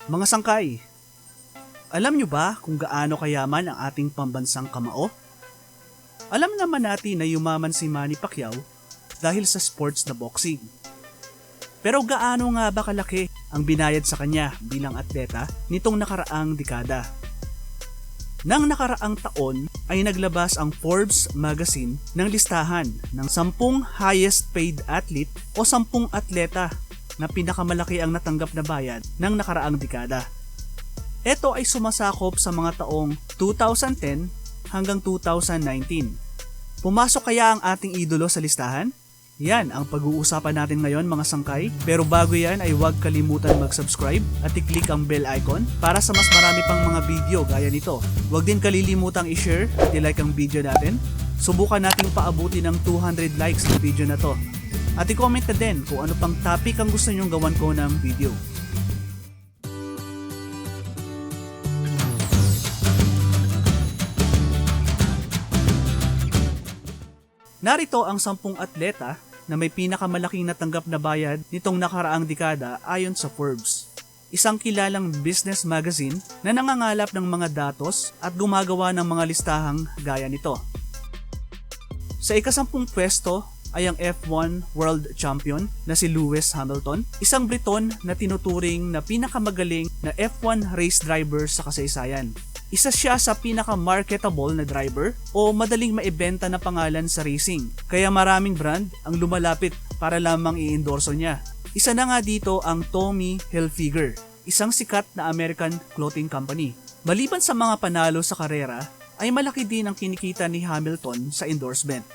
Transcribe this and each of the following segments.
Mga sangkay, alam nyo ba kung gaano kayaman ang ating pambansang kamao? Alam naman natin na yumaman si Manny Pacquiao dahil sa sports na boxing. Pero gaano nga ba kalaki ang binayad sa kanya bilang atleta nitong nakaraang dekada? Nang nakaraang taon ay naglabas ang Forbes magazine ng listahan ng 10 highest paid athlete o 10 atleta na pinakamalaki ang natanggap na bayad ng nakaraang dekada. Ito ay sumasakop sa mga taong 2010 hanggang 2019. Pumasok kaya ang ating idolo sa listahan? Yan ang pag-uusapan natin ngayon mga sangkay. Pero bago yan ay huwag kalimutan mag-subscribe at i-click ang bell icon para sa mas marami pang mga video gaya nito. Huwag din kalilimutang i-share at i-like ang video natin. Subukan nating paabuti ng 200 likes ng video na to. At i-comment na din kung ano pang topic ang gusto nyong gawan ko ng video. Narito ang 10 atleta na may pinakamalaking natanggap na bayad nitong nakaraang dekada ayon sa Forbes. Isang kilalang business magazine na nangangalap ng mga datos at gumagawa ng mga listahang gaya nito. Sa ika-10 pwesto ay ang F1 World Champion na si Lewis Hamilton, isang Briton na tinuturing na pinakamagaling na F1 race driver sa kasaysayan. Isa siya sa pinaka-marketable na driver o madaling maibenta na pangalan sa racing, kaya maraming brand ang lumalapit para lamang i-endorso niya. Isa na nga dito ang Tommy Hilfiger, isang sikat na American clothing company. Maliban sa mga panalo sa karera, ay malaki din ang kinikita ni Hamilton sa endorsement.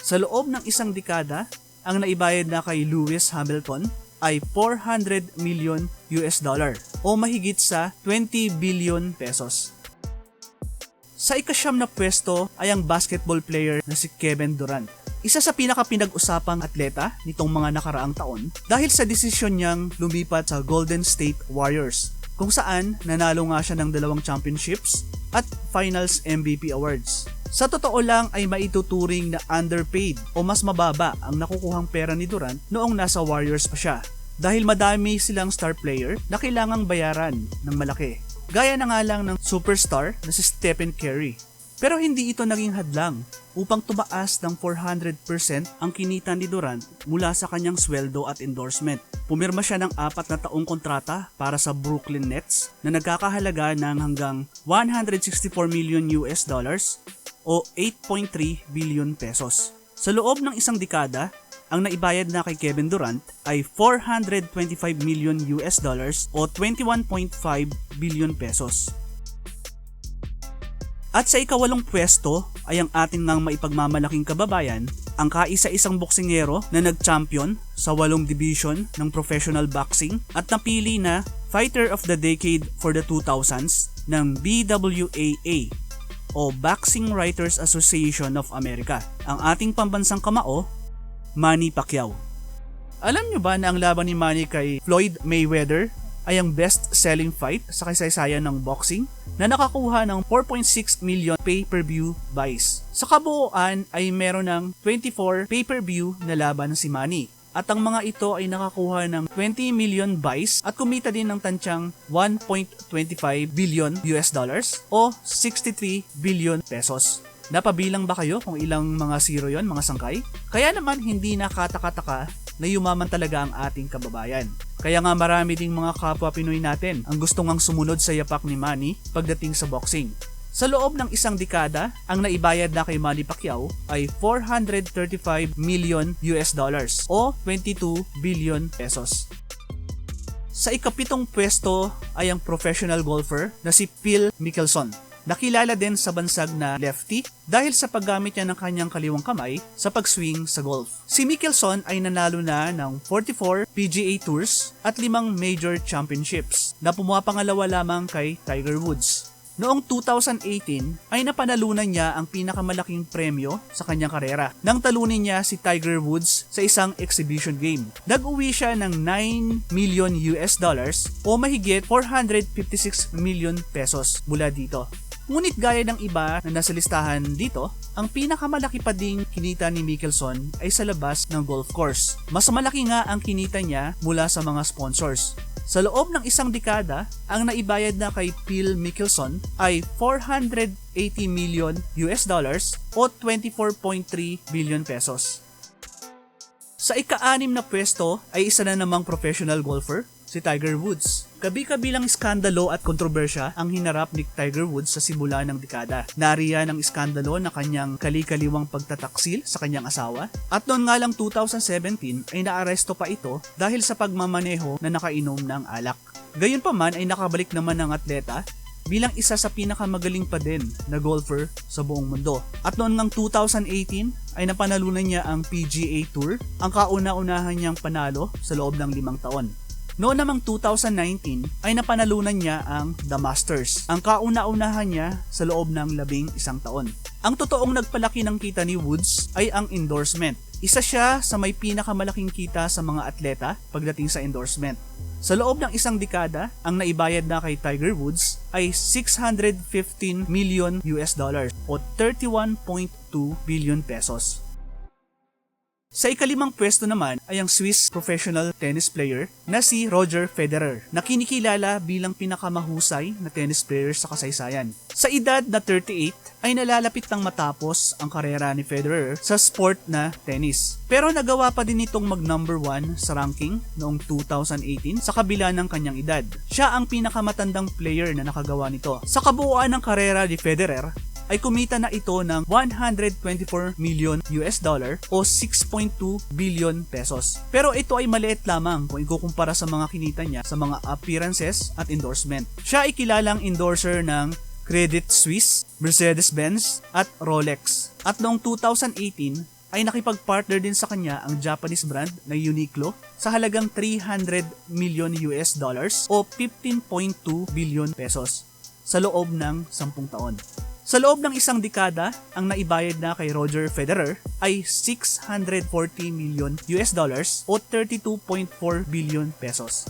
Sa loob ng isang dekada, ang naibayad na kay Lewis Hamilton ay $400 million o mahigit sa 20 billion pesos. Sa ika-9 na pwesto ay ang basketball player na si Kevin Durant. Isa sa pinaka-pinag-usapang atleta nitong mga nakaraang taon dahil sa desisyon niyang lumipat sa Golden State Warriors, kung saan nanalo nga siya ng 2 championships at Finals MVP awards. Sa totoo lang ay maituturing na underpaid o mas mababa ang nakukuhang pera ni Durant noong nasa Warriors pa siya dahil madami silang star player na kailangang bayaran ng malaki. Gaya na nga lang ng superstar na si Stephen Curry. Pero hindi ito naging hadlang upang tumaas ng 400% ang kinita ni Durant mula sa kanyang sweldo at endorsement. Pumirma siya ng 4 na taong kontrata para sa Brooklyn Nets na nagkakahalaga ng hanggang $164 million o 8.3 billion pesos. Sa loob ng isang dekada, ang naibayad na kay Kevin Durant ay $425 million o 21.5 billion pesos. At sa ika-8 pwesto ay ang ating nang maipagmamalaking kababayan, ang kaisa-isang boksingero na nag-champion sa 8 division ng professional boxing at napili na Fighter of the Decade for the 2000s ng BWAA o Boxing Writers Association of America, ang ating pambansang kamao, Manny Pacquiao. Alam nyo ba na ang laban ni Manny kay Floyd Mayweather ay ang best-selling fight sa kasaysayan ng boxing na nakakuha ng 4.6 million pay-per-view buys. Sa kabuuan ay meron ng 24 pay-per-view na laban si Manny. At ang mga ito ay nakakuha ng 20 million buys at kumita din ng tantyang 1.25 billion o 63 billion pesos. Napabilang ba kayo kung ilang mga zero yon mga sangkay? Kaya naman hindi nakataka-taka na yumaman talaga ang ating kababayan. Kaya nga marami ding mga kapwa Pinoy natin ang gusto ngang sumunod sa yapak ni Manny pagdating sa boxing. Sa loob ng isang dekada, ang naibayad na kay Manny Pacquiao ay $435 million o 22 billion pesos. Sa ika-7 pwesto ay ang professional golfer na si Phil Mickelson. Nakilala din sa bansag na lefty dahil sa paggamit niya ng kanyang kaliwang kamay sa pag-swing sa golf. Si Mickelson ay nanalo na ng 44 PGA Tours at 5 major championships na pumapangalawa lamang kay Tiger Woods. Noong 2018 ay napanalunan niya ang pinakamalaking premyo sa kanyang karera nang talunin niya si Tiger Woods sa isang exhibition game. Nag-uwi siya ng $9 million o mahigit 456 million pesos mula dito. Ngunit gaya ng iba na nasa listahan dito, ang pinakamalaki pa ding kinita ni Mickelson ay sa labas ng golf course. Mas malaki nga ang kinita niya mula sa mga sponsors. Sa loob ng isang dekada, ang naibayad na kay Phil Mickelson ay 480 million US dollars o 24.3 billion pesos. Sa ika-6 na pwesto ay isa na namang professional golfer, si Tiger Woods. Kabi-kabilang iskandalo at kontrobersya ang hinarap ni Tiger Woods sa simula ng dekada. Nariyan ang iskandalo na kanyang kali-kaliwang pagtataksil sa kanyang asawa at noon nga lang 2017 ay naaresto pa ito dahil sa pagmamaneho na nakainom ng alak. Gayunpaman ay nakabalik naman ang atleta bilang isa sa pinakamagaling pa din na golfer sa buong mundo. At noon ngang 2018 ay napanalunan niya ang PGA Tour, ang kauna-unahan niyang panalo sa loob ng 5 taon. Noon namang 2019 ay napanalunan niya ang The Masters, ang kauna-unahan niya sa loob ng 11 taon. Ang totoong nagpalaki ng kita ni Woods ay ang endorsement. Isa siya sa may pinakamalaking kita sa mga atleta pagdating sa endorsement. Sa loob ng isang dekada, ang naibayad na kay Tiger Woods ay 615 million US dollars o 31.2 billion pesos. Sa ika-5 pwesto naman ay ang Swiss professional tennis player na si Roger Federer, na kinikilala bilang pinakamahusay na tennis player sa kasaysayan. Sa edad na 38 ay nalalapit nang matapos ang karera ni Federer sa sport na tennis. Pero nagawa pa din itong mag-number 1 sa ranking noong 2018 sa kabila ng kanyang edad. Siya ang pinakamatandang player na nakagawa nito. Sa kabuuan ng karera ni Federer, ay kumita na ito ng 124 million US dollar o 6.2 billion pesos. Pero ito ay maliit lamang kung ikukumpara sa mga kinita niya sa mga appearances at endorsement. Siya ay kilalang endorser ng Credit Suisse, Mercedes-Benz at Rolex. At noong 2018 ay nakipag-partner din sa kanya ang Japanese brand na Uniqlo sa halagang 300 million US dollars o 15.2 billion pesos sa loob ng 10 taon. Sa loob ng isang dekada, ang naibayad na kay Roger Federer ay 640 million US dollars o 32.4 billion pesos.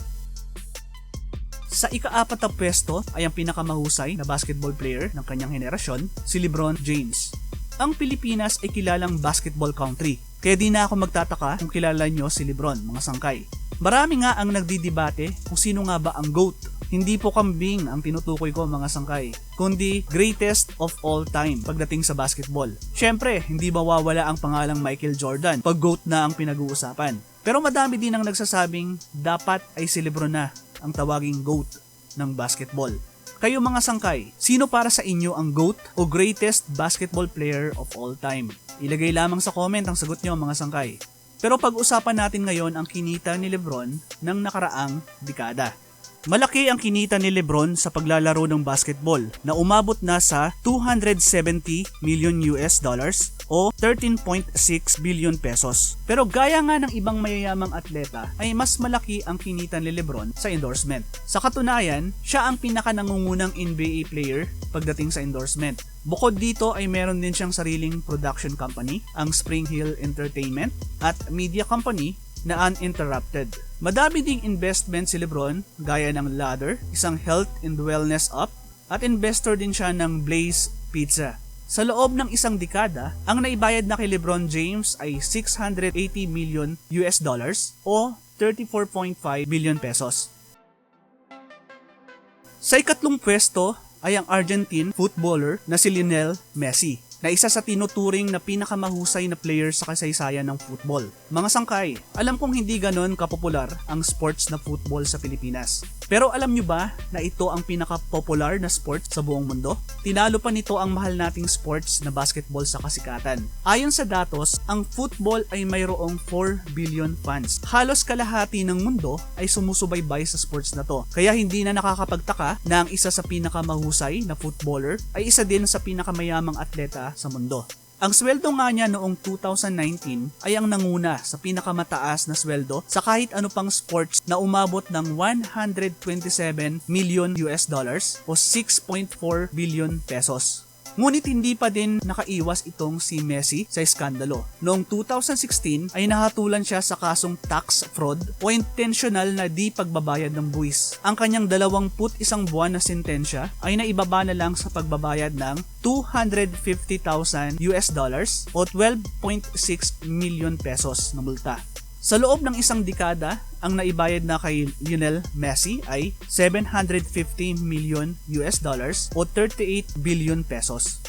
Sa ika-4 na pwesto ay ang pinakamahusay na basketball player ng kanyang henerasyon, si LeBron James. Ang Pilipinas ay kilalang basketball country, kaya di na ako magtataka kung kilala nyo si LeBron, mga sangkay. Marami nga ang nagdidebate kung sino nga ba ang GOAT. Hindi po kambing ang tinutukoy ko, mga sangkay, kundi greatest of all time pagdating sa basketball. Syempre, hindi mawawala ang pangalang Michael Jordan pag GOAT na ang pinag-uusapan. Pero madami din ang nagsasabing dapat ay si LeBron na ang tawaging GOAT ng basketball. Kayo, mga sangkay, sino para sa inyo ang GOAT o greatest basketball player of all time? Ilagay lamang sa comment ang sagot nyo, mga sangkay. Pero pag-usapan natin ngayon ang kinita ni LeBron ng nakaraang dekada. Malaki ang kinita ni LeBron sa paglalaro ng basketball na umabot na sa 270 million US dollars o 13.6 billion pesos. Pero gaya nga ng ibang mayayamang atleta ay mas malaki ang kinita ni LeBron sa endorsement. Sa katunayan, siya ang pinaka-nangungunang NBA player pagdating sa endorsement. Bukod dito ay meron din siyang sariling production company, ang Spring Hill Entertainment, at media company na Uninterrupted. Madami ding investment si LeBron gaya ng Ladder, isang health and wellness app, at investor din siya ng Blaze Pizza. Sa loob ng isang dekada, ang naibayad na kay LeBron James ay 680 million US dollars o 34.5 billion pesos. Sa ika-3 pwesto ay ang Argentine footballer na si Lionel Messi, na isa sa tinuturing na pinakamahusay na player sa kasaysayan ng football. Mga sangkay, alam kong hindi ganon kapopular ang sports na football sa Pilipinas. Pero alam nyo ba na ito ang pinaka-popular na sport sa buong mundo? Tinalo pa nito ang mahal nating sports na basketball sa kasikatan. Ayon sa datos, ang football ay mayroong 4 billion fans. Halos kalahati ng mundo ay sumusubaybay sa sports na to. Kaya hindi na nakakapagtaka na ang isa sa pinakamahusay na footballer ay isa din sa pinakamayamang atleta sa mundo. Ang sweldo nga niya noong 2019 ay ang nanguna sa pinakamataas na sweldo sa kahit ano pang sports na umabot ng 127 million US dollars o 6.4 billion pesos. Ngunit hindi pa din nakaiwas itong si Messi sa iskandalo. Noong 2016 ay nahatulan siya sa kasong tax fraud o intentional na di pagbabayad ng buwis. Ang kanyang 21 buwan na sentensya ay naibaba na lang sa pagbabayad ng 250,000 US dollars o 12.6 million pesos na multa. Sa loob ng isang dekada, ang naibayad na kay Lionel Messi ay 750 million US dollars o 38 billion pesos.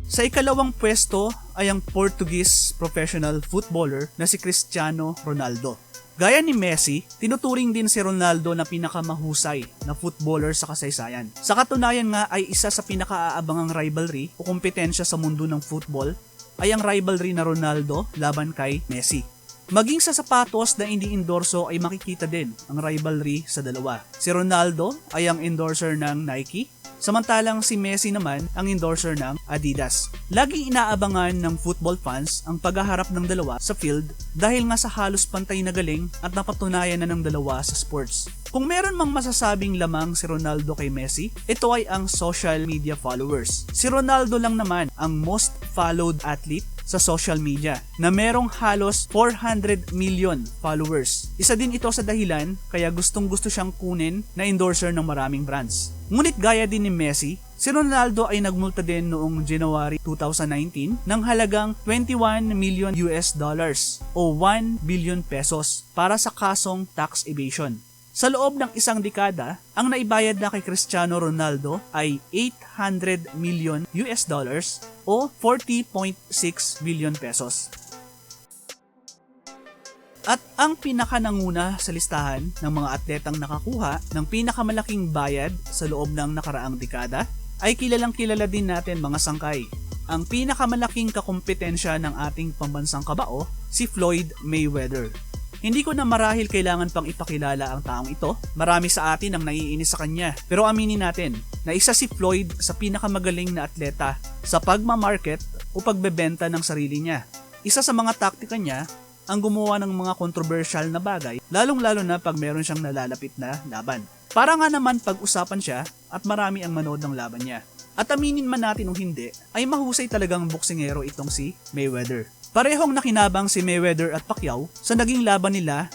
Sa ikalawang pwesto ay ang Portuguese professional footballer na si Cristiano Ronaldo. Gaya ni Messi, tinuturing din si Ronaldo na pinakamahusay na footballer sa kasaysayan. Sa katunayan nga ay isa sa pinakaaabangang rivalry o kompetensya sa mundo ng football ay ang rivalry na Ronaldo laban kay Messi. Maging sa sapatos na ini-endorso ay makikita din ang rivalry sa dalawa. Si Ronaldo ay ang endorser ng Nike, samantalang si Messi naman ang endorser ng Adidas. Laging inaabangan ng football fans ang paghaharap ng dalawa sa field dahil nga sa halos pantay na galing at napatunayan na ng dalawa sa sports. Kung meron mang masasabing lamang si Ronaldo kay Messi, ito ay ang social media followers. Si Ronaldo lang naman ang most followed athlete sa social media na merong halos 400 million followers. Isa din ito sa dahilan kaya gustong-gusto siyang kunin na endorser ng maraming brands. Ngunit gaya din ni Messi, si Ronaldo ay nagmulta din noong January 2019 ng halagang 21 million US dollars o 1 billion pesos para sa kasong tax evasion. Sa loob ng isang dekada, ang naibayad na kay Cristiano Ronaldo ay 800 million US dollars o 40.6 billion pesos. At ang pinakananguna sa listahan ng mga atletang nakakuha ng pinakamalaking bayad sa loob ng nakaraang dekada ay kilalang-kilala din natin mga sangkay. Ang pinakamalaking kakumpetensya ng ating pambansang kabao, si Floyd Mayweather. Hindi ko na marahil kailangan pang ipakilala ang taong ito. Marami sa atin ang naiinis sa kanya. Pero aminin natin na isa si Floyd sa pinakamagaling na atleta sa pagmamarket o pagbebenta ng sarili niya. Isa sa mga taktika niya ang gumawa ng mga controversial na bagay, lalong-lalo na pag meron siyang nalalapit na laban. Para nga naman pag-usapan siya at marami ang manood ng laban niya. At aminin man natin o hindi, ay mahusay talagang boksingero itong si Mayweather. Parehong nakinabang si Mayweather at Pacquiao sa naging laban nila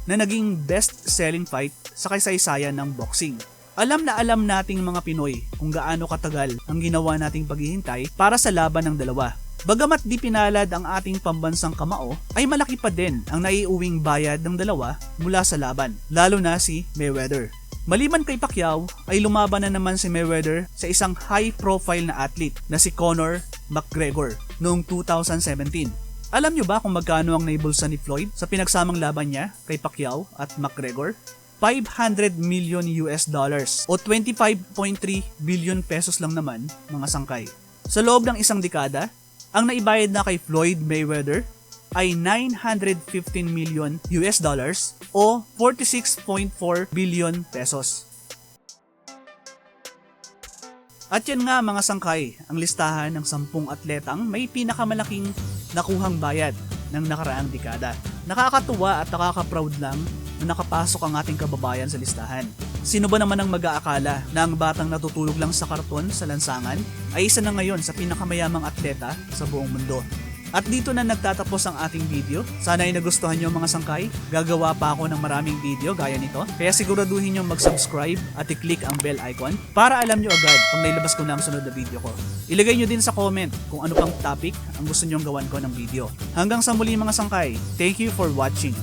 na naging best-selling fight sa kasaysayan ng boxing. Alam na alam nating mga Pinoy kung gaano katagal ang ginawa nating paghihintay para sa laban ng dalawa. Bagamat di pinalad ang ating pambansang kamao, ay malaki pa din ang naiuwing bayad ng dalawa mula sa laban, lalo na si Mayweather. Maliban kay Pacquiao, ay lumaban na naman si Mayweather sa isang high-profile na athlete na si Conor McGregor noong 2017. Alam nyo ba kung magkano ang naibulsa ni Floyd sa pinagsamang laban niya kay Pacquiao at McGregor? 500 million US dollars o 25.3 billion pesos lang naman mga sangkay. Sa loob ng isang dekada, ang naibayad na kay Floyd Mayweather ay 915 million US dollars o 46.4 billion pesos. At yan nga mga sangkay, ang listahan ng 10 atletang may pinakamalaking nakuhang bayad ng nakaraang dekada. Nakakatuwa at nakaka-proud lang na nakapasok ang ating kababayan sa listahan. Sino ba naman ang mag-aakala na ang batang natutulog lang sa karton sa lansangan ay isa na ngayon sa pinakamayamang atleta sa buong mundo? At dito na nagtatapos ang ating video. Sana ay nagustuhan nyo mga sangkay. Gagawa pa ako ng maraming video gaya nito. Kaya siguraduhin nyo mag-subscribe at i-click ang bell icon para alam nyo agad kung nailabas ko na ang sunod na video ko. Ilagay nyo din sa comment kung ano pang topic ang gusto nyong gawan ko ng video. Hanggang sa muli mga sangkay. Thank you for watching.